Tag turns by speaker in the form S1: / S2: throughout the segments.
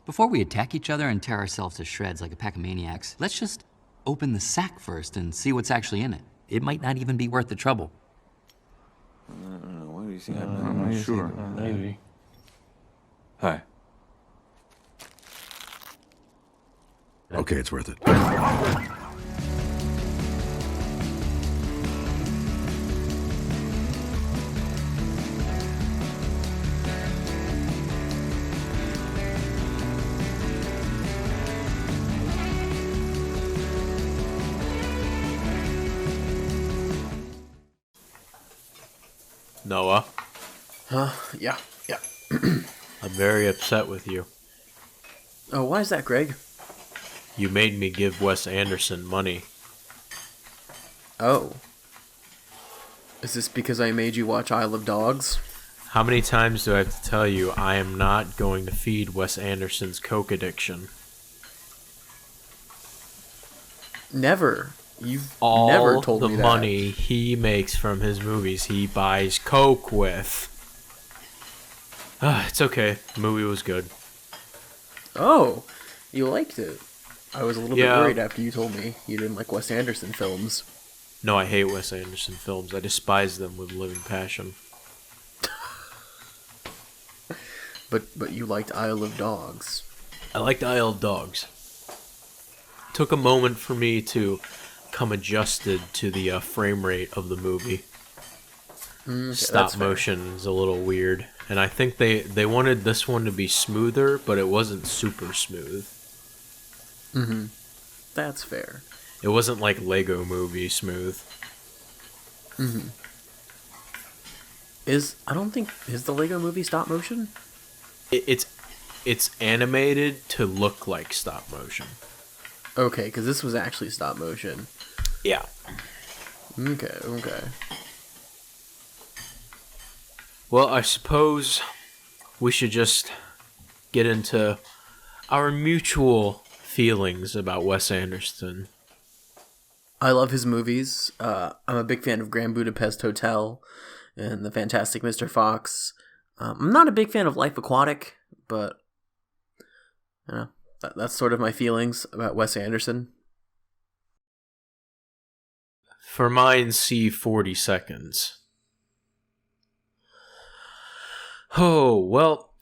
S1: Before we attack each other and tear ourselves to shreds like a pack of maniacs, let's just open the sack first and see what's actually in it. It might not even be worth the trouble.
S2: I don't know. What do you think? I'm not sure.
S3: Maybe.
S2: Hi.
S4: Okay, it's worth it.
S3: Noah,
S5: Huh? Yeah.
S3: I'm very upset with you.
S5: Oh, why is that, Greg?
S3: You made me give Wes Anderson money.
S5: Oh. Is this because I made you watch Isle of Dogs?
S3: How many times do I have to tell you I am not going to feed Wes Anderson's coke addiction?
S5: Never. You've
S3: All
S5: never told
S3: the
S5: me that.
S3: money he makes from his movies, he buys coke with. It's okay. The movie was good.
S5: Oh, you liked it. I was a little bit
S3: Yeah.
S5: worried after you told me you didn't like Wes Anderson films.
S3: No, I hate Wes Anderson films. I despise them with living passion.
S5: But you liked Isle of Dogs.
S3: I liked Isle of Dogs. Took a moment for me to come adjusted to the frame rate of the movie.
S5: Okay,
S3: Stop
S5: that's fair.
S3: motion is a little weird. And I think they wanted this one to be smoother, but it wasn't super smooth.
S5: That's fair.
S3: It wasn't like Lego Movie smooth.
S5: Is the Lego Movie stop motion?
S3: It's animated to look like stop motion.
S5: Okay, because this was actually stop motion.
S3: Yeah.
S5: Okay.
S3: Well, I suppose we should just get into our mutual feelings about Wes Anderson.
S5: I love his movies. I'm a big fan of Grand Budapest Hotel and The Fantastic Mr. Fox. I'm not a big fan of Life Aquatic, but that's sort of my feelings about Wes Anderson.
S3: For mine, see 40 Seconds. Oh, well,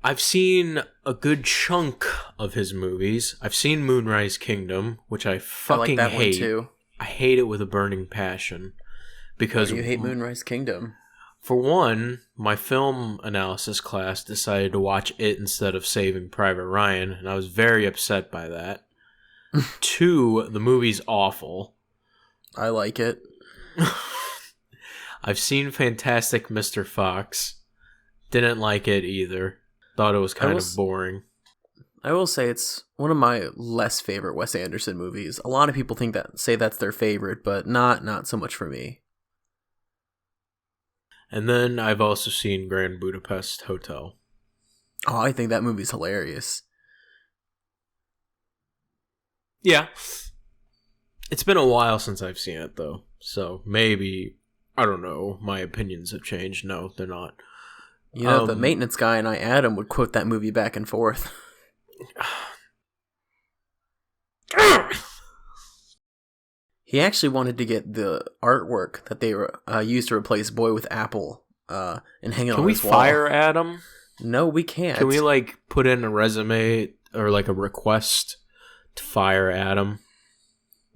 S3: I've seen a good chunk of his movies. I've seen Moonrise Kingdom, which I
S5: I like
S3: fucking
S5: that
S3: hate.
S5: one too.
S3: I hate it with a burning passion. Because
S5: Why do you hate Moonrise Kingdom?
S3: For one, my film analysis class decided to watch it instead of Saving Private Ryan, and I was very upset by that. Two, the movie's awful.
S5: I like it.
S3: I've seen Fantastic Mr. Fox. Didn't like it either. Thought it was kind of boring.
S5: I will say it's one of my less favorite Wes Anderson movies. A lot of people say that's their favorite, but not so much for me.
S3: And then I've also seen Grand Budapest Hotel.
S5: Oh, I think that movie's hilarious.
S3: Yeah. It's been a while since I've seen it, though. So maybe, I don't know, my opinions have changed. No, they're not.
S5: You know, the maintenance guy and I, Adam, would quote that movie back and forth. He actually wanted to get the artwork that they used to replace Boy with Apple and hang it on his wall.
S3: Can we fire Adam?
S5: No, we can't.
S3: Can we, put in a resume or, a request to fire Adam?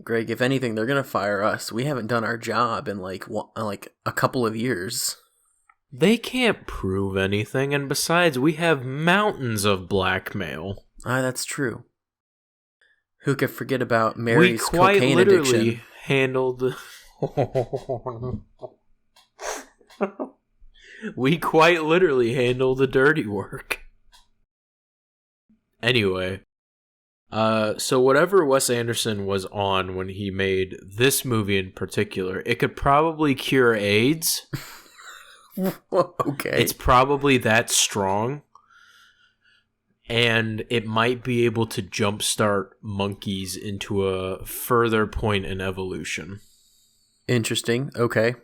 S5: Greg, if anything, they're going to fire us. We haven't done our job in, a couple of years.
S3: They can't prove anything, and besides, we have mountains of blackmail.
S5: That's true. Who could forget about Mary's
S3: we quite
S5: cocaine
S3: literally
S5: addiction?
S3: handled. We quite literally handle the dirty work. Anyway, so whatever Wes Anderson was on when he made this movie in particular, it could probably cure AIDS.
S5: Okay.
S3: It's probably that strong. And it might be able to jumpstart monkeys into a further point in evolution.
S5: Interesting. Okay.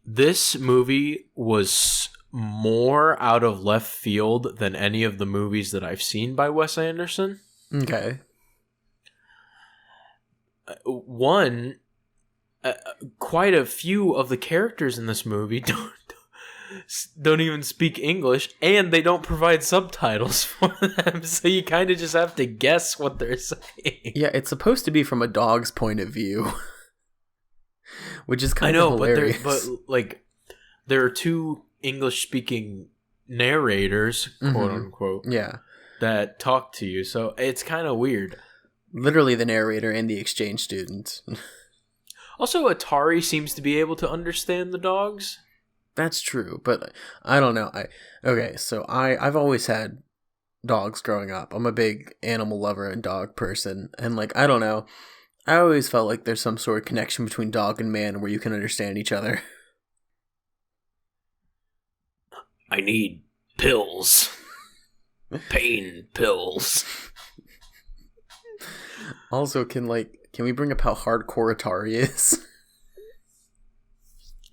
S3: This movie was more out of left field than any of the movies that I've seen by Wes Anderson.
S5: Okay.
S3: One, quite a few of the characters in this movie don't even speak English, and they don't provide subtitles for them, so you kind of just have to guess what they're saying.
S5: Yeah, it's supposed to be from a dog's point of view, which is kind of hilarious.
S3: but like there are two English-speaking narrators, quote unquote, that talk to you, so it's kind of weird.
S5: Literally the narrator and the exchange student.
S3: Also, Atari seems to be able to understand the dogs.
S5: That's true, but I don't know. I've always had dogs growing up. I'm a big animal lover and dog person, and like I don't know, I always felt like there's some sort of connection between dog and man where you can understand each other.
S3: I need pills. Pain pills.
S5: Also, can we bring up how hardcore Atari is?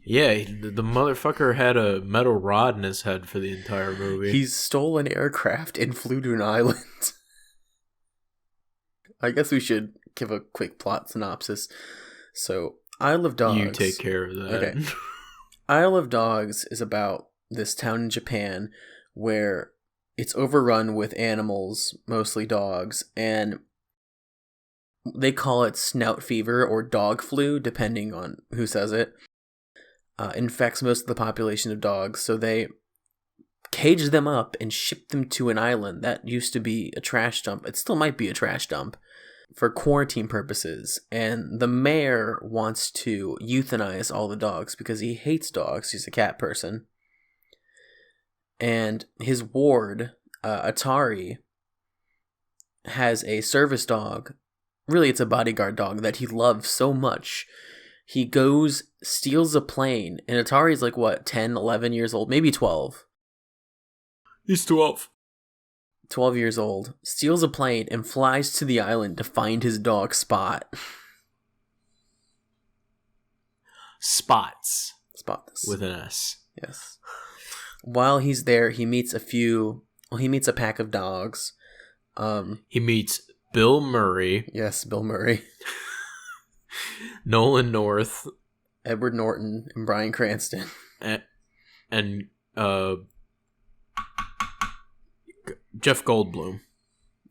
S3: Yeah, the motherfucker had a metal rod in his head for the entire movie.
S5: He stole an aircraft and flew to an island. I guess we should give a quick plot synopsis. So, Isle of Dogs.
S3: You take care of that.
S5: Okay. Isle of Dogs is about this town in Japan where it's overrun with animals, mostly dogs, and they call it snout fever or dog flu, depending on who says it. Infects most of the population of dogs, so they cage them up and ship them to an island that used to be a trash dump. It still might be a trash dump for quarantine purposes, and the mayor wants to euthanize all the dogs because he hates dogs. He's a cat person. And his ward, Atari, has a service dog. Really, it's a bodyguard dog that he loves so much. He goes, steals a plane, and Atari's like, what, 10, 11 years old? Maybe 12.
S3: He's 12.
S5: 12 years old. Steals a plane and flies to the island to find his dog, Spot.
S3: Spots.
S5: Spots.
S3: With an S.
S5: Yes. While he's there, he meets a pack of dogs.
S3: He meets Bill Murray.
S5: Yes, Bill Murray.
S3: Nolan North.
S5: Edward Norton and Bryan Cranston.
S3: And Jeff Goldblum.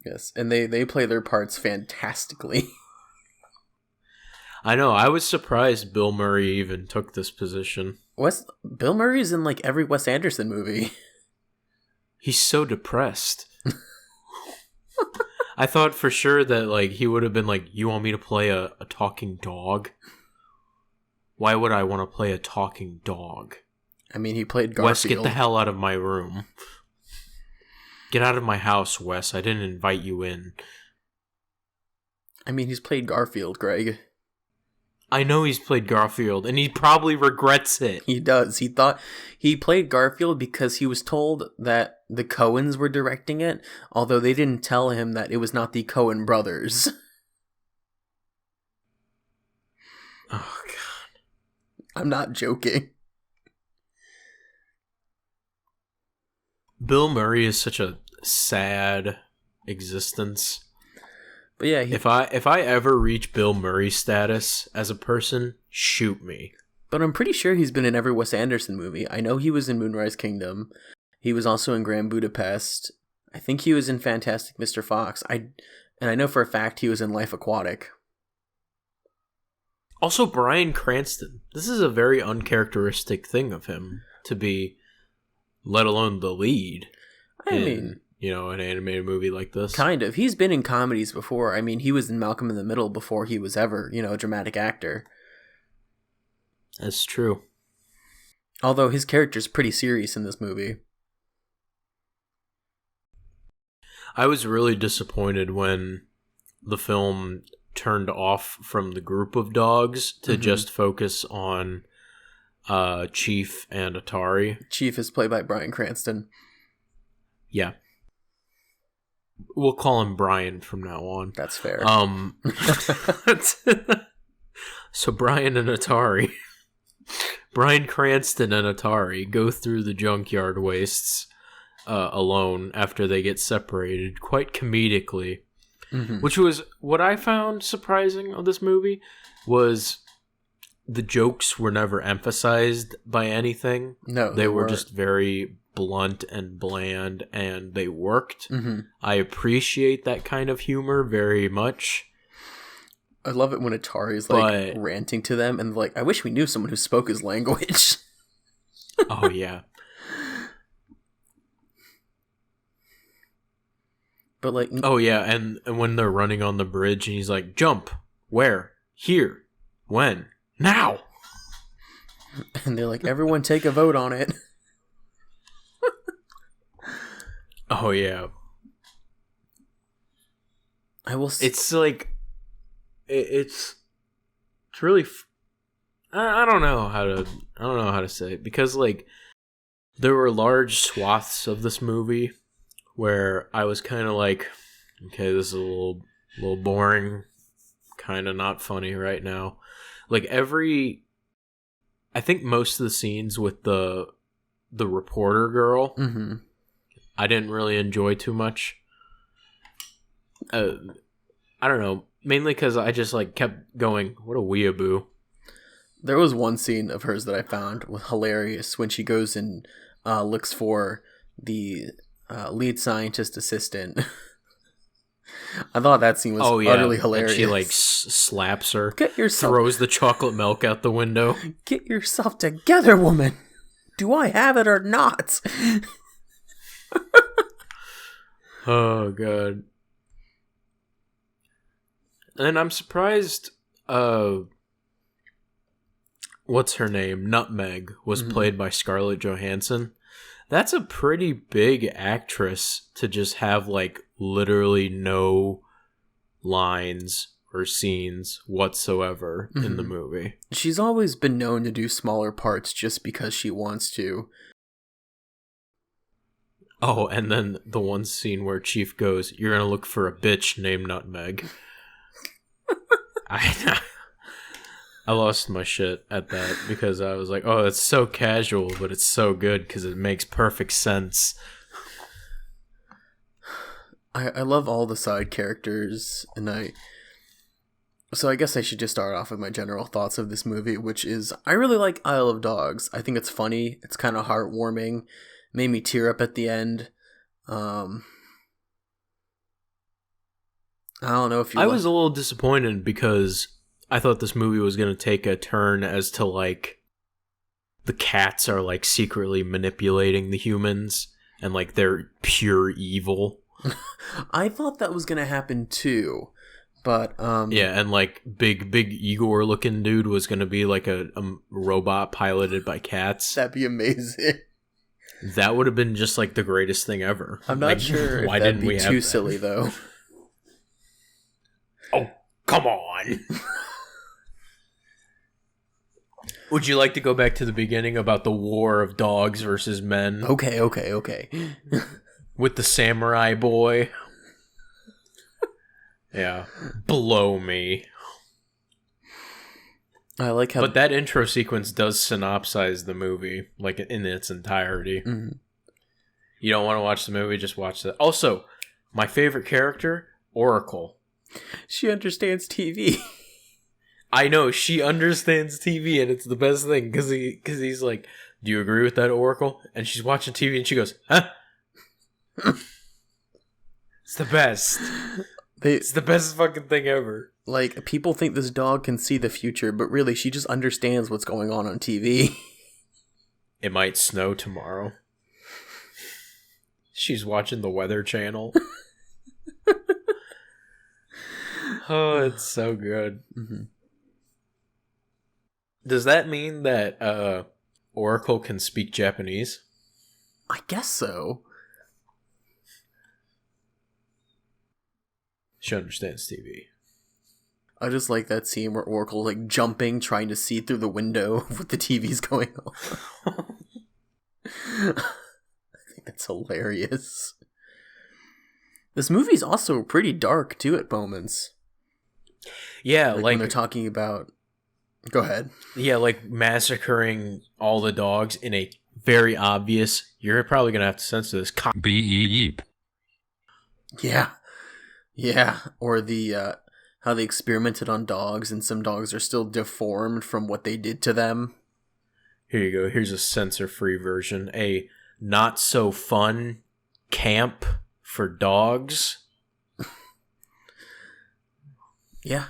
S5: Yes, and they play their parts fantastically.
S3: I know, I was surprised Bill Murray even took this position.
S5: Bill Murray's in like every Wes Anderson movie.
S3: He's so depressed. I thought for sure that like he would have been like, you want me to play a talking dog? Why would I want to play a talking dog?
S5: I mean, he played Garfield.
S3: Wes, get the hell out of my room. Get out of my house, Wes. I didn't invite you in.
S5: I mean, he's played Garfield, Greg.
S3: I know he's played Garfield, and he probably regrets it.
S5: He does. He thought he played Garfield because he was told that the Coens were directing it, although they didn't tell him that it was not the Coen brothers.
S3: Oh, God.
S5: I'm not joking.
S3: Bill Murray is such a sad existence.
S5: But yeah,
S3: if I ever reach Bill Murray status as a person, shoot me.
S5: But I'm pretty sure he's been in every Wes Anderson movie. I know he was in Moonrise Kingdom. He was also in Grand Budapest. I think he was in Fantastic Mr. Fox. And I know for a fact he was in Life Aquatic.
S3: Also, Bryan Cranston. This is a very uncharacteristic thing of him to be, let alone the lead.
S5: I mean,
S3: an animated movie like this.
S5: Kind of. He's been in comedies before. I mean, he was in Malcolm in the Middle before he was ever, a dramatic actor.
S3: That's true.
S5: Although his character's pretty serious in this movie.
S3: I was really disappointed when the film turned off from the group of dogs to just focus on Chief and Atari. Chief
S5: is played by Bryan Cranston.
S3: Yeah. We'll call him Brian from now on.
S5: That's fair.
S3: So Brian and Atari. Bryan Cranston and Atari go through the junkyard wastes alone after they get separated, quite comedically. Mm-hmm. Which was what I found surprising of this movie, was the jokes were never emphasized by anything.
S5: No,
S3: they were just very blunt and bland, and they worked. Mm-hmm. I appreciate that kind of humor very much.
S5: I love it when Atari's like ranting to them and like, I wish we knew someone who spoke his language.
S3: Oh yeah.
S5: But like,
S3: oh yeah, and when they're running on the bridge and he's like, jump, where, here, when, now.
S5: And they're like, everyone take a vote on it.
S3: Oh yeah. It's like, it's really. I don't know how to say it, because like there were large swaths of this movie where I was kind of like, okay, this is a little boring, kind of not funny right now. Like I think most of the scenes with the reporter girl, mm-hmm. I didn't really enjoy too much. I don't know, mainly because I just like kept going, what a weeaboo.
S5: There was one scene of hers that I found hilarious when she goes and looks for the lead scientist assistant. I thought that scene was utterly hilarious.
S3: And she like slaps her, throws the chocolate milk out the window.
S5: Get yourself together, woman. Do I have it or not?
S3: Oh god. And I'm surprised what's her name? Nutmeg was mm-hmm. played by Scarlett Johansson. That's a pretty big actress to just have like literally no lines or scenes whatsoever mm-hmm. in the movie.
S5: She's always been known to do smaller parts just because she wants to.
S3: Oh, and then the one scene where Chief goes, "You're gonna look for a bitch named Nutmeg." I lost my shit at that because I was like, oh, it's so casual, but it's so good because it makes perfect sense.
S5: I love all the side characters, and so I guess I should just start off with my general thoughts of this movie, which is I really like Isle of Dogs. I think it's funny. It's kind of heartwarming. Made me tear up at the end. I don't know if you...
S3: I was a little disappointed because I thought this movie was going to take a turn as to, like, the cats are, like, secretly manipulating the humans and, like, they're pure evil.
S5: I thought that was going to happen, too. But,
S3: yeah, and, like, big Igor-looking dude was going to be, like, a robot piloted by cats.
S5: That'd be amazing.
S3: That would have been just, like, the greatest thing ever.
S5: I'm not sure
S3: why
S5: if that'd
S3: didn't
S5: be
S3: we
S5: too silly, though.
S3: Oh, come on. Would you like to go back to the beginning about the war of dogs versus men?
S5: Okay.
S3: With the samurai boy? Yeah. Blow me.
S5: I like how...
S3: But that intro sequence does synopsize the movie, like, in its entirety. Mm-hmm. You don't want to watch the movie, just watch that. Also, my favorite character, Oracle.
S5: She understands TV.
S3: I know, she understands TV, and it's the best thing, because he's like, do you agree with that, Oracle? And she's watching TV, and she goes, huh? It's the best. It's the best fucking thing ever.
S5: Like, people think this dog can see the future, but really, she just understands what's going on TV.
S3: It might snow tomorrow. She's watching the Weather Channel. Oh, it's so good. Mm-hmm. Does that mean that Oracle can speak Japanese?
S5: I guess so.
S3: She understands TV.
S5: I just like that scene where Oracle like jumping, trying to see through the window of what the TV's going on. I think that's hilarious. This movie's also pretty dark too at moments.
S3: Yeah,
S5: like when they're talking about Go ahead.
S3: Yeah, like massacring all the dogs in a very obvious, you're probably going to have to censor this,
S4: Beep.
S5: Yeah. Yeah. Or the how they experimented on dogs and some dogs are still deformed from what they did to them.
S3: Here you go. Here's a censor-free version. A not-so-fun camp for dogs.
S5: Yeah.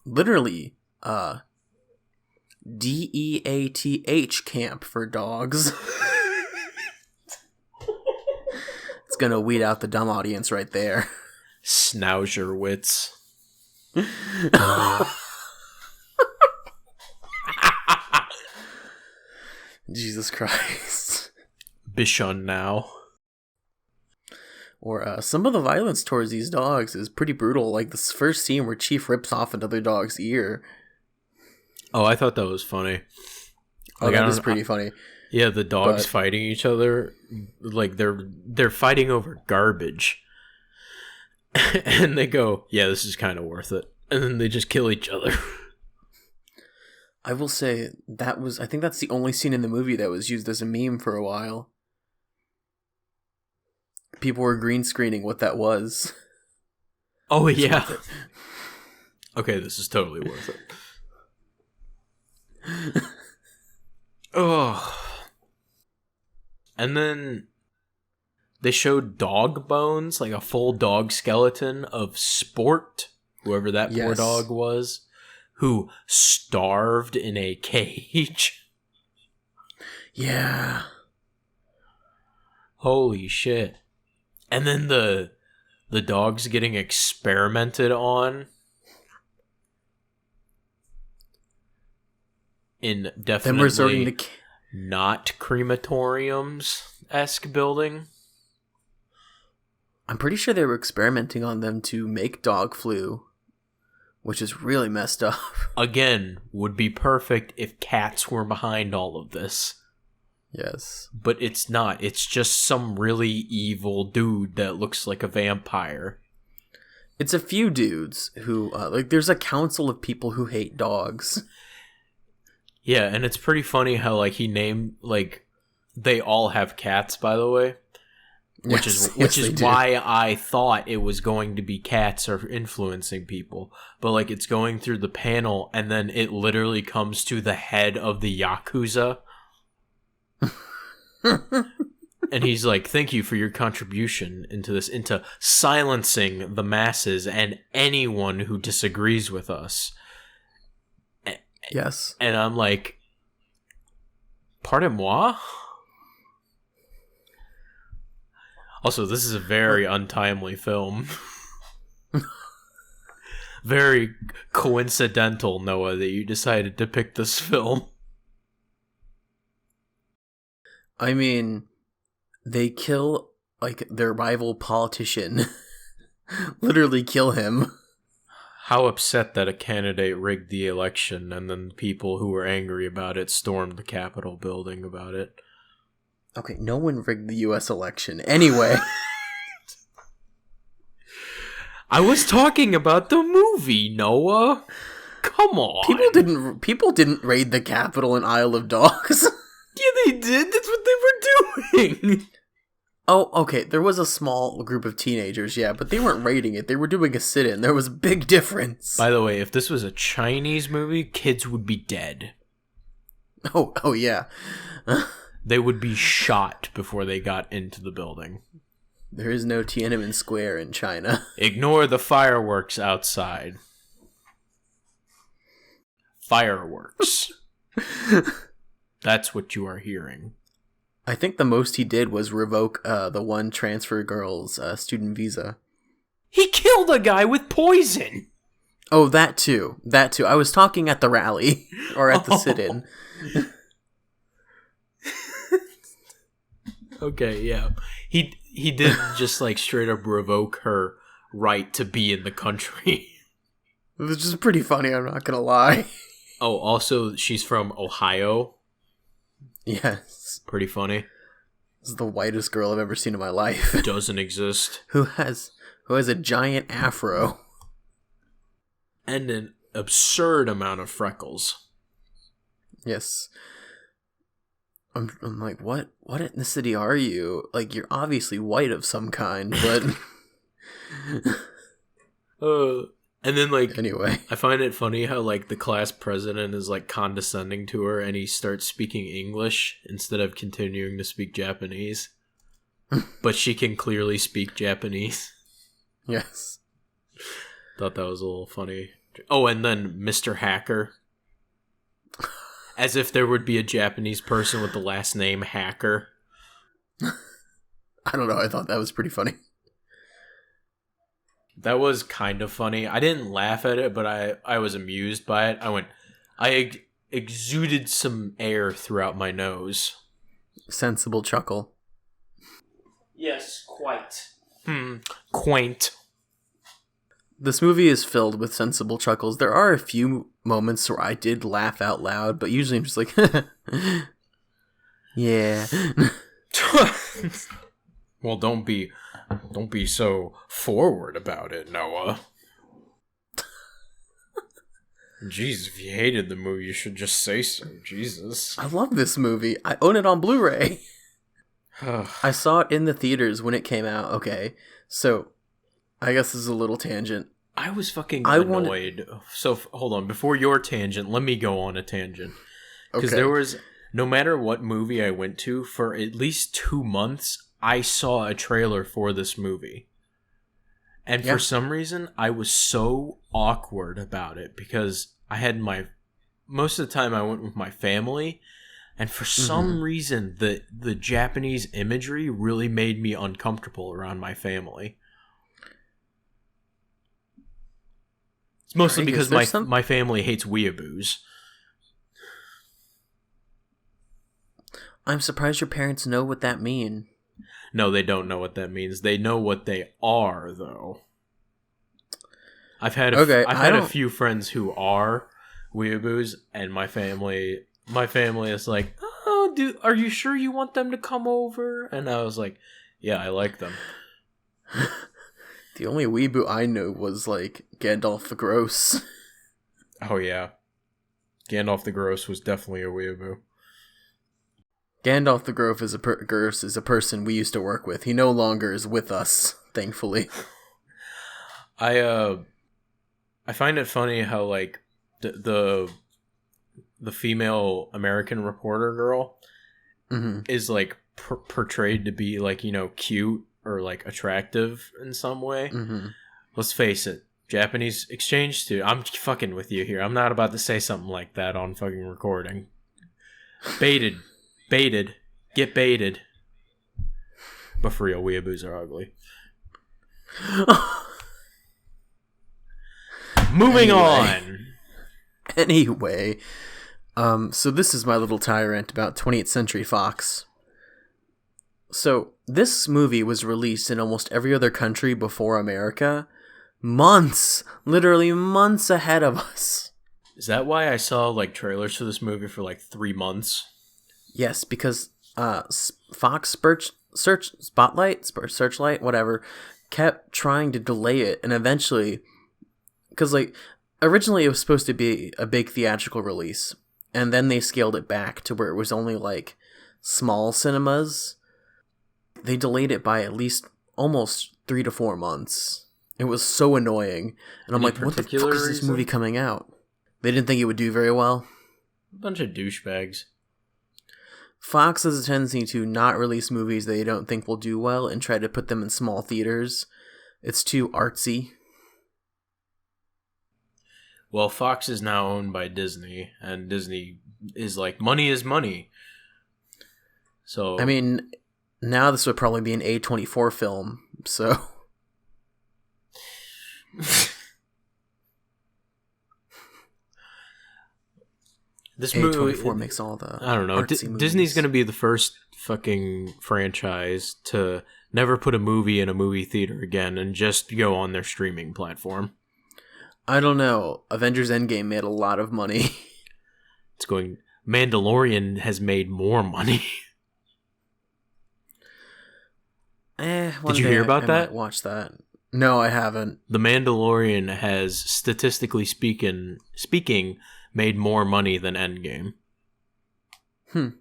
S5: Literally, DEATH camp for dogs. It's gonna weed out the dumb audience right there.
S3: Schnauserwitz.
S5: Jesus Christ.
S3: Bichon now.
S5: Or some of the violence towards these dogs is pretty brutal. Like this first scene where Chief rips off another dog's ear.
S3: Oh, I thought that was funny.
S5: Oh, that is pretty funny.
S3: Yeah, the dogs fighting each other, like they're fighting over garbage. And they go, yeah, this is kind of worth it. And then they just kill each other.
S5: I will say I think that's the only scene in the movie that was used as a meme for a while. People were green screening what that was.
S3: Oh, yeah. Okay, this is totally worth it. Oh. And then they showed dog bones, like a full dog skeleton of Sport, whoever that poor dog was, who starved in a cage.
S5: Yeah.
S3: Holy shit. And then the dogs getting experimented on in definitely not crematoriums-esque building.
S5: I'm pretty sure they were experimenting on them to make dog flu, which is really messed up.
S3: Again, would be perfect if cats were behind all of this.
S5: Yes.
S3: But it's not. It's just some really evil dude that looks like a vampire.
S5: It's a few dudes who, there's a council of people who hate dogs.
S3: Yeah, and it's pretty funny how, he named, they all have cats, by the way. Which is why I thought it was going to be cats are influencing people. But, it's going through the panel, and then it literally comes to the head of the Yakuza. And he's like, thank you for your contribution into silencing the masses and anyone who disagrees with us.
S5: Yes.
S3: And I'm like, pardon-moi? Also, this is a very untimely film. Very coincidental, Noah, that you decided to pick this film.
S5: I mean, they kill, their rival politician. Literally kill him.
S3: How upset that a candidate rigged the election, and then people who were angry about it stormed the Capitol building about it.
S5: Okay, no one rigged the U.S. election. Anyway.
S3: I was talking about the movie, Noah. Come on.
S5: People didn't raid the Capitol in Isle of Dogs.
S3: Yeah, they did. That's what they were doing.
S5: Oh, okay. There was a small group of teenagers, yeah, but they weren't raiding it. They were doing a sit-in. There was a big difference.
S3: By the way, if this was a Chinese movie, kids would be dead.
S5: Oh yeah.
S3: They would be shot before they got into the building.
S5: There is no Tiananmen Square in China.
S3: Ignore the fireworks outside. Fireworks. That's what you are hearing.
S5: I think the most he did was revoke the one transfer girl's student visa.
S3: He killed a guy with poison!
S5: Oh, that too. I was talking at the rally. Or at the sit-in.
S3: Okay, yeah. He did just straight up revoke her right to be in the country.
S5: Which is pretty funny, I'm not gonna lie.
S3: Oh, also, she's from Ohio.
S5: Yes.
S3: Pretty funny.
S5: This is the whitest girl I've ever seen in my life.
S3: Doesn't exist.
S5: Who has a giant afro.
S3: And an absurd amount of freckles.
S5: Yes. I'm like, what ethnicity are you? Like, you're obviously white of some kind, but
S3: And then, like,
S5: anyway.
S3: I find it funny how, like, the class president is, like, condescending to her and he starts speaking English instead of continuing to speak Japanese. But she can clearly speak Japanese.
S5: Yes.
S3: Thought that was a little funny. Oh, and then Mr. Hacker. As if there would be a Japanese person with the last name Hacker.
S5: I don't know. I thought that was pretty funny.
S3: That was kind of funny. I didn't laugh at it, but I was amused by it. I exuded some air throughout my nose.
S5: Sensible chuckle.
S3: Yes, quite. Quaint.
S5: This movie is filled with sensible chuckles. There are a few moments where I did laugh out loud, but usually I'm just like, yeah.
S3: Well, don't be so forward about it, Noah. Jesus, if you hated the movie, you should just say so. Jesus.
S5: I love this movie. I own it on Blu-ray. I saw it in the theaters when it came out. Okay, so I guess this is a little tangent.
S3: I was fucking annoyed. So, hold on. Before your tangent, let me go on a tangent. Because there was, no matter what movie I went to, for at least 2 months, I saw a trailer for this movie. And for some reason, I was so awkward about it. Because I had most of the time I went with my family. And for some reason, the Japanese imagery really made me uncomfortable around my family. It's mostly because my family hates weeaboos.
S5: I'm surprised your parents know what that means.
S3: No, they don't know what that means. They know what they are, though. I've had a few friends who are weeaboos, and my family is like, "Oh, are you sure you want them to come over?" And I was like, "Yeah, I like them."
S5: The only weeboo I know was like Gandalf the Gross.
S3: Oh yeah, Gandalf the Gross was definitely a weeaboo.
S5: Gandalf the Gross is a person we used to work with. He no longer is with us, thankfully.
S3: I find it funny how like the female American reporter girl is like portrayed to be like, you know, cute or like attractive in some way. Let's face it, Japanese exchange student. I'm fucking with you here. I'm not about to say something like that on fucking recording. Baited, get baited. But for real, weeaboos are ugly. Moving on.
S5: Anyway, so this is my little tyrant about 20th Century Fox. So this movie was released in almost every other country before America, literally months ahead of us.
S3: Is that why I saw like trailers for this movie for like 3 months?
S5: Yes, because Fox Searchlight, whatever, kept trying to delay it, and eventually, because like originally it was supposed to be a big theatrical release, and then they scaled it back to where it was only like small cinemas. They delayed it by at least almost 3 to 4 months. It was so annoying, and I'm like, what the fuck is this movie coming out? They didn't think it would do very well.
S3: A bunch of douchebags.
S5: Fox has a tendency to not release movies they don't think will do well and try to put them in small theaters. It's too artsy.
S3: Well, Fox is now owned by Disney, and Disney is like, money is money. So
S5: I mean, now this would probably be an A24 film, so...
S3: This
S5: A24
S3: movie
S5: makes all the
S3: I don't know. Disney's going to be the first fucking franchise to never put a movie in a movie theater again and just go on their streaming platform.
S5: I don't know. Avengers Endgame made a lot of money.
S3: Mandalorian has made more money.
S5: Did
S3: you hear about that?
S5: I might watch that. No, I haven't.
S3: The Mandalorian has, statistically speaking, made more money than Endgame. Pretty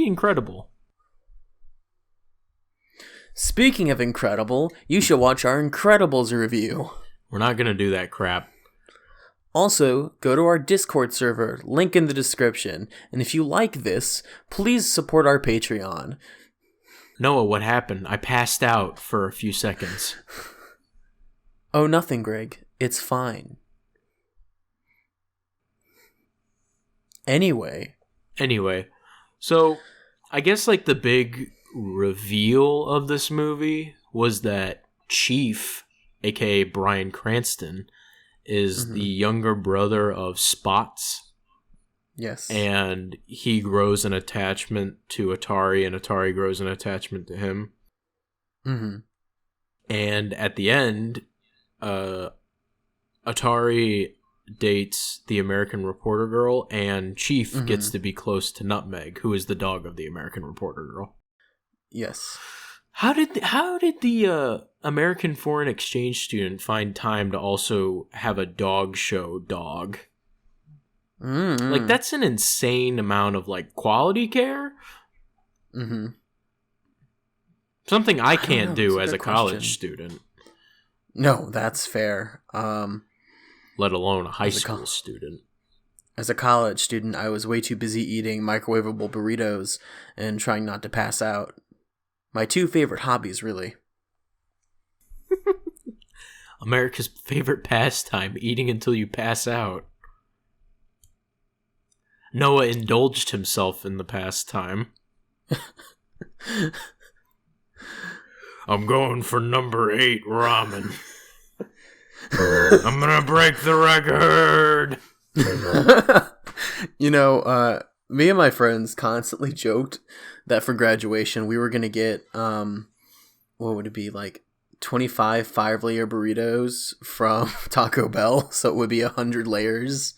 S3: incredible.
S5: Speaking of incredible, you should watch our Incredibles review.
S3: We're not going to do that crap.
S5: Also, go to our Discord server, link in the description. And if you like this, please support our Patreon.
S3: Noah, what happened? I passed out for a few seconds.
S5: Oh, nothing, Greg. It's fine. Anyway,
S3: so I guess like the big reveal of this movie was that Chief, aka Bryan Cranston, is the younger brother of Spots.
S5: yes.
S3: And he grows an attachment to Atari, and Atari grows an attachment to him.
S5: Mm-hmm.
S3: And at the end, Atari dates the American Reporter Girl, and Chief gets to be close to Nutmeg, who is the dog of the American Reporter Girl.
S5: Yes.
S3: How did the American foreign exchange student find time to also have a dog show dog?
S5: Mm-hmm.
S3: Like, that's an insane amount of like quality care.
S5: Mm-hmm.
S3: Something I can't do
S5: That's
S3: as
S5: a
S3: a
S5: good
S3: college
S5: question.
S3: student,
S5: No, that's fair.
S3: let alone a high
S5: As a
S3: school student.
S5: As a college student, I was way too busy eating microwavable burritos and trying not to pass out. My two favorite hobbies, really.
S3: America's favorite pastime, eating until you pass out. Noah indulged himself in the pastime. I'm going for number 8 ramen. I'm gonna break the record.
S5: You know, me and my friends constantly joked that for graduation we were gonna get what would it be, like 25 5-layer burritos from Taco Bell, so it would be 100 layers.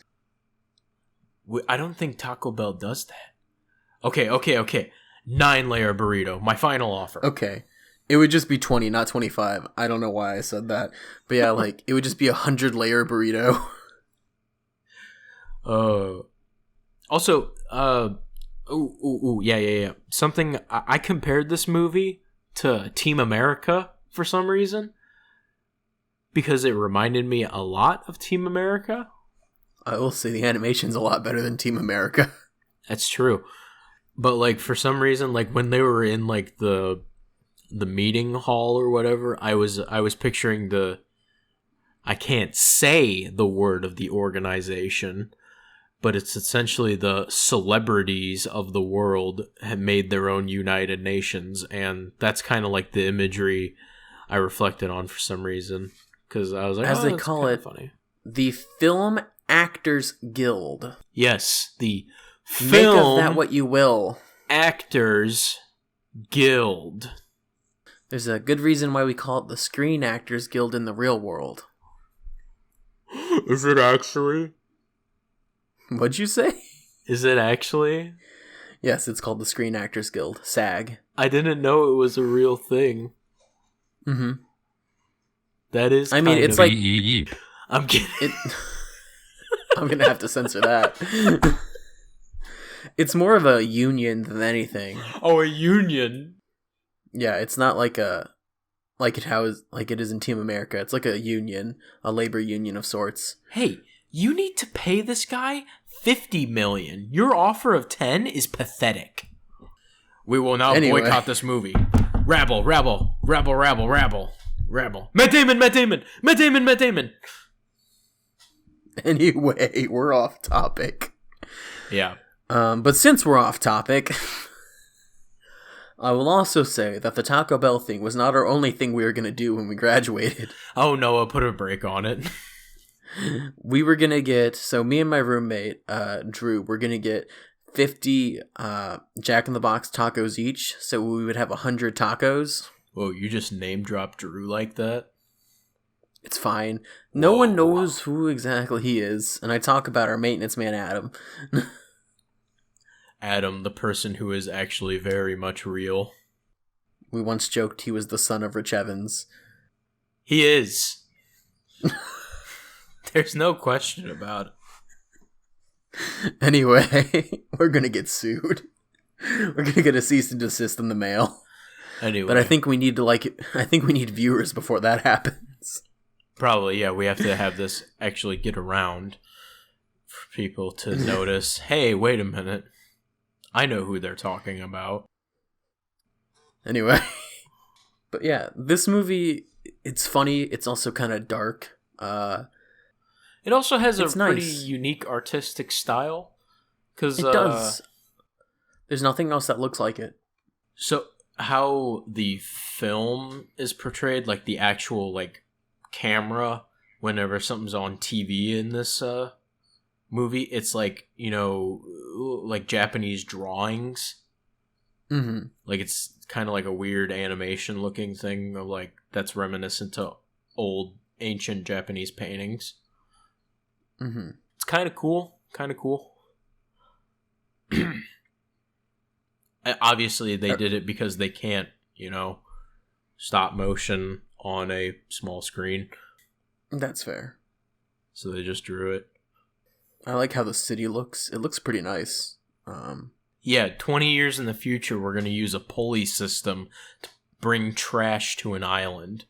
S3: I don't think Taco Bell does that. Okay. 9-layer burrito, my final offer.
S5: Okay. It would just be 20, not 25. I don't know why I said that. But yeah, like, it would just be 100-layer burrito.
S3: Also, yeah. Something, I compared this movie to Team America for some reason. Because it reminded me a lot of Team America.
S5: I will say the animation's a lot better than Team America.
S3: That's true. But, like, for some reason, like, when they were in, like, the meeting hall or whatever, I was picturing I can't say the word of the organization, but it's essentially the celebrities of the world have made their own United Nations, and that's kind of like the imagery I reflected on for some reason, because I was like,
S5: As they
S3: that's
S5: call
S3: kinda
S5: it,
S3: funny.
S5: the Film Actors Guild.
S3: Yes, the
S5: Make of
S3: Film
S5: that what you will.
S3: Actors Guild.
S5: There's a good reason why we call it the Screen Actors Guild in the real world.
S3: Is it actually?
S5: What'd you say?
S3: Is it actually?
S5: Yes, it's called the Screen Actors Guild, SAG.
S3: I didn't know it was a real thing.
S5: Mm-hmm.
S3: That is.
S5: I mean,
S3: kind
S5: it's
S3: of-
S5: like...
S3: I'm kidding.
S5: I'm gonna have to censor that. It's more of a union than anything.
S3: Oh, a union.
S5: Yeah, it's not like it is in Team America. It's like a union, a labor union of sorts.
S3: Hey, you need to pay this guy $50 million. Your offer of 10 is pathetic. We will now
S5: Anyway.
S3: boycott this movie. Rabble. Matt Damon.
S5: Anyway, we're off topic.
S3: Yeah.
S5: But since we're off topic, I will also say that the Taco Bell thing was not our only thing we were going to do when we graduated.
S3: Oh, Noah, put a break on it.
S5: We were going to get, so me and my roommate, Drew, we're going to get 50 Jack in the Box tacos each, so we would have 100 tacos.
S3: Whoa, you just name dropped Drew like that?
S5: It's fine. No one knows who exactly he is, and I talk about our maintenance man, Adam.
S3: Adam, the person who is actually very much real.
S5: We once joked he was the son of Rich Evans.
S3: He is. There's no question about it.
S5: Anyway, we're gonna get sued. We're gonna get a cease and desist in the mail.
S3: Anyway,
S5: But I think we need to I think we need viewers before that happens.
S3: probably, yeah, we have to have this actually get around for people to notice, hey, wait a minute. I know who they're talking about.
S5: Anyway. But yeah, this movie, it's funny. It's also kind of dark.
S3: It also has a
S5: It's
S3: pretty
S5: nice.
S3: unique artistic style. Cause,
S5: It does. There's nothing else that looks like it.
S3: So, how the film is portrayed, like the actual, like, camera, whenever something's on TV in this movie, it's like, you know, like Japanese drawings.
S5: Mm-hmm.
S3: Like, it's kind of like a weird animation looking thing of, like, that's reminiscent to old ancient Japanese paintings.
S5: Mm-hmm.
S3: It's kind of cool. Obviously, they did it because they can't, you know, stop motion on a small screen.
S5: That's fair.
S3: So they just drew it.
S5: I like how the city looks. It looks pretty nice.
S3: Yeah, 20 years in the future, we're going to use a pulley system to bring trash to an island.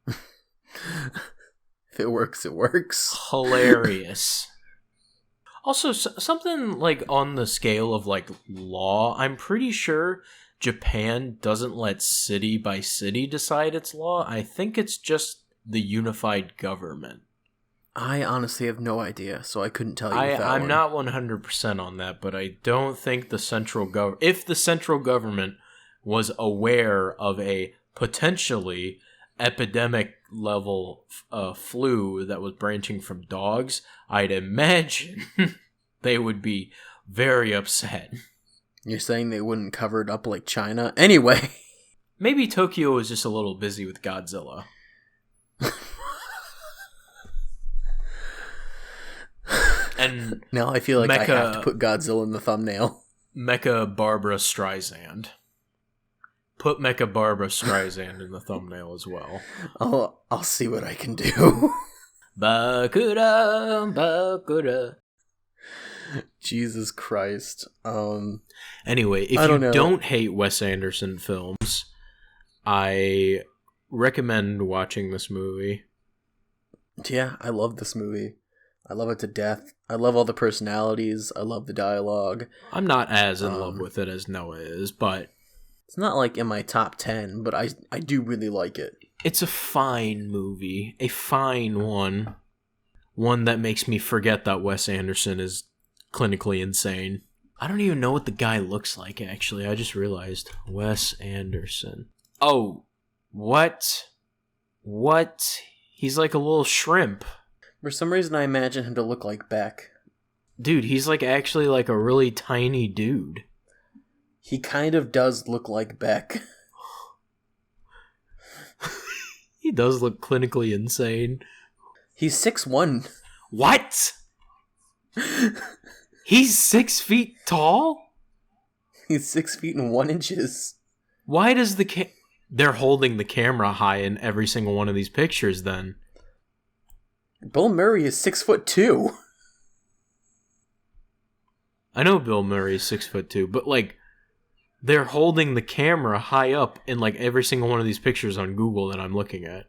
S5: If it works, it works.
S3: Hilarious. Also, something like on the scale of like law, I'm pretty sure Japan doesn't let city by city decide its law. I think it's just the unified government.
S5: I honestly have no idea, so I couldn't tell you.
S3: I'm not 100% on that, but I don't think the central government, if the central government was aware of a potentially epidemic level flu that was branching from dogs, I'd imagine they would be very upset.
S5: You're saying they wouldn't cover it up like China? Anyway.
S3: Maybe Tokyo was just a little busy with Godzilla. And
S5: now I feel like I have to
S3: Mecha-
S5: put Godzilla in the thumbnail.
S3: Mecha Barbara Streisand. Put Mecha Barbara Streisand in the thumbnail as well.
S5: I'll see what I can do.
S3: Bakura.
S5: Jesus Christ.
S3: Anyway, if
S5: I don't
S3: you
S5: know.
S3: don't hate Wes Anderson films, I recommend watching this movie.
S5: Yeah, I love this movie. I love it to death. I love all the personalities. I love the dialogue.
S3: I'm not as in love with it as Noah is, but
S5: It's not like in my top 10, but I do really like it.
S3: it's a fine movie. A fine one. One that makes me forget that Wes Anderson is clinically insane. I don't even know what the guy looks like, actually. I just realized. Wes Anderson. Oh, what? What? He's like a little shrimp.
S5: For some reason, I imagine him to look like Beck.
S3: Dude, he's like actually like a really tiny dude.
S5: He kind of does look like Beck.
S3: He does look clinically insane.
S5: He's 6'1".
S3: What? He's 6 feet tall?
S5: He's 6 feet and 1 inches.
S3: Why does they're holding the camera high in every single one of these pictures then?
S5: Bill Murray is 6'2".
S3: I know Bill Murray is 6'2", but like they're holding the camera high up in like every single one of these pictures on Google that I'm looking at.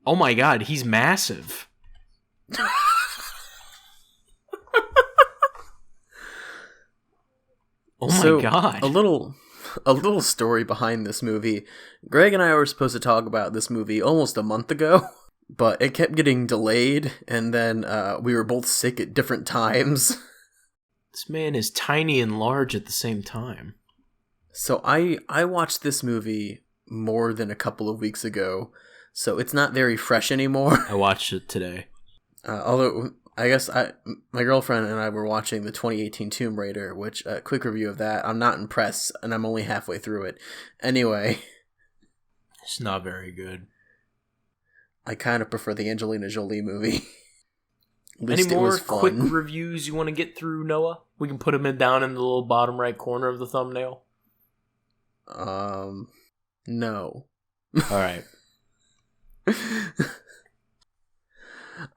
S3: Oh my god, he's massive. Oh my god.
S5: A little story behind this movie. Greg and I were supposed to talk about this movie almost a month ago, but it kept getting delayed, and then we were both sick at different times.
S3: This man is tiny and large at the same time.
S5: So I watched this movie more than a couple of weeks ago, so it's not very fresh anymore.
S3: I watched it today.
S5: Although I guess my girlfriend and I were watching the 2018 Tomb Raider, which quick review of that. I'm not impressed, and I'm only halfway through it. Anyway,
S3: It's not very good.
S5: I kind of prefer the Angelina Jolie movie. At
S3: Any
S5: least it
S3: more
S5: was fun.
S3: quick reviews you want to get through, Noah? We can put them down in the little bottom right corner of the thumbnail.
S5: No.
S3: All right.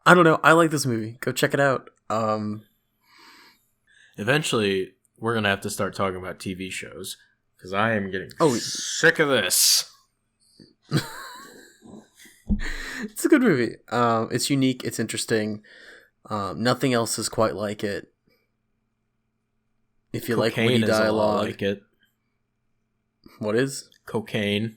S5: I don't know. I like this movie. Go check it out.
S3: Eventually, we're going to have to start talking about TV shows. Because I am getting sick of this.
S5: It's a good movie. It's unique. It's interesting. Nothing else is quite like it. If you like witty dialogue,
S3: like it.
S5: What is
S3: cocaine?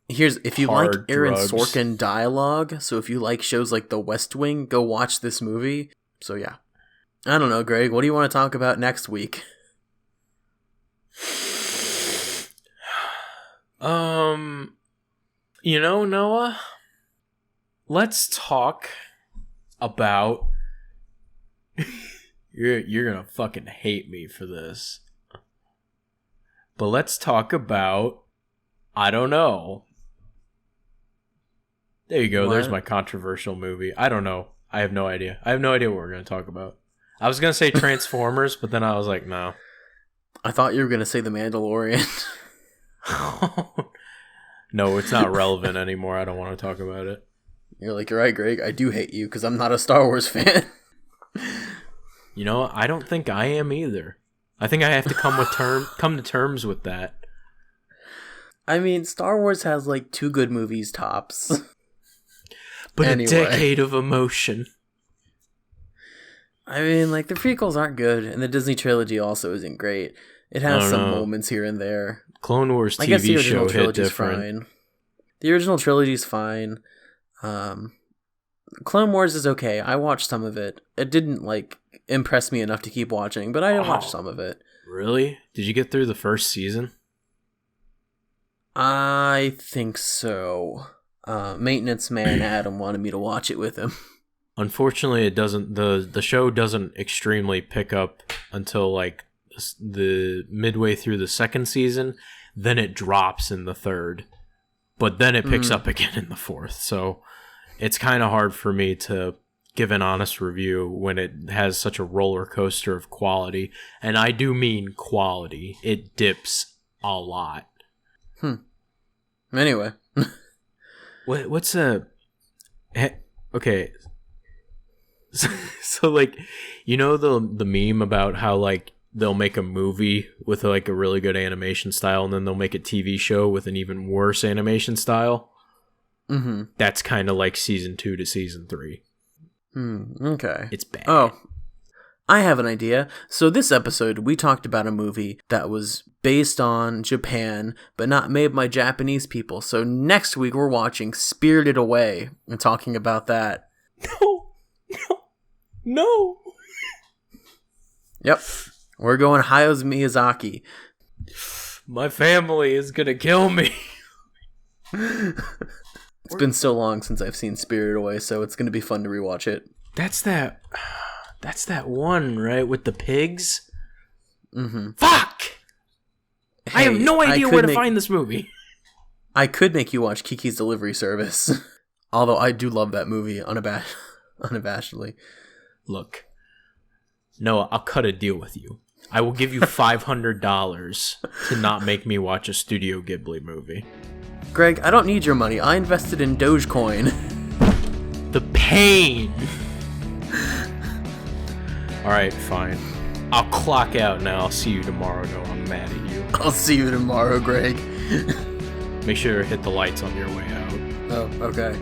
S5: If you like
S3: Hard
S5: Aaron
S3: drugs.
S5: Sorkin dialogue, so if you like shows like The West Wing, go watch this movie. So yeah, I don't know, Greg. What do you want to talk about next week?
S3: Noah, let's talk about you're gonna fucking hate me for this. But let's talk about I don't know. There you go.
S5: What?
S3: There's my controversial movie. I don't know. I have no idea. I have no idea what we're gonna talk about. I was gonna say Transformers, but then I was like, no.
S5: I thought you were gonna say The Mandalorian.
S3: No, it's not relevant anymore. I don't want to talk about it.
S5: You're like, you're right, Greg. I do hate you because I'm not a Star Wars fan.
S3: You know, I don't think I am either. I think I have to come to terms with that.
S5: I mean, Star Wars has like 2 good movies tops.
S3: But
S5: Anyway.
S3: a decade of emotion.
S5: I mean, like, the prequels aren't good, and the Disney trilogy also isn't great. It has some moments here and there.
S3: Clone Wars
S5: I guess the
S3: TV
S5: original
S3: show hit
S5: trilogy's
S3: different.
S5: fine. The original trilogy's fine. Clone Wars is okay. I watched some of it. It didn't, like, impress me enough to keep watching, but I watched some of it.
S3: Really? Did you get through the first season?
S5: I think so. Maintenance man Adam wanted me to watch it with him.
S3: Unfortunately, it doesn't. The show doesn't extremely pick up until like the midway through the second season. Then it drops in the third, but then it picks up again in the fourth. So it's kind of hard for me to give an honest review when it has such a roller coaster of quality, and I do mean quality. It dips a lot.
S5: Anyway.
S3: What's a okay? So like, you know the meme about how like they'll make a movie with like a really good animation style, and then they'll make a TV show with an even worse animation style.
S5: Mm-hmm.
S3: That's kind of like season 2 to season 3.
S5: Okay.
S3: It's bad.
S5: Oh, I have an idea. So this episode, we talked about a movie that was based on Japan, but not made by Japanese people. So next week, we're watching Spirited Away and talking about that.
S3: No.
S5: Yep. We're going Hayao Miyazaki.
S3: My family is gonna kill me.
S5: It's been so long since I've seen Spirited Away, so it's going to be fun to rewatch it.
S3: That's that one, right, with the pigs?
S5: Mm-hmm.
S3: Fuck! I have no idea where to
S5: find
S3: find this movie.
S5: I could make you watch Kiki's Delivery Service. Although I do love that movie unabashedly.
S3: Look, Noah, I'll cut a deal with you. I will give you $500 to not make me watch a Studio Ghibli movie.
S5: Greg, I don't need your money. I invested in Dogecoin.
S3: The pain! Alright, fine. I'll clock out now. I'll see you tomorrow. No, I'm mad at you.
S5: I'll see you tomorrow, Greg.
S3: Make sure to hit the lights on your way out.
S5: Oh, okay.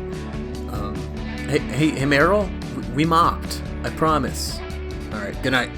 S5: Hey, Meryl, we mocked. I promise. All right, good night.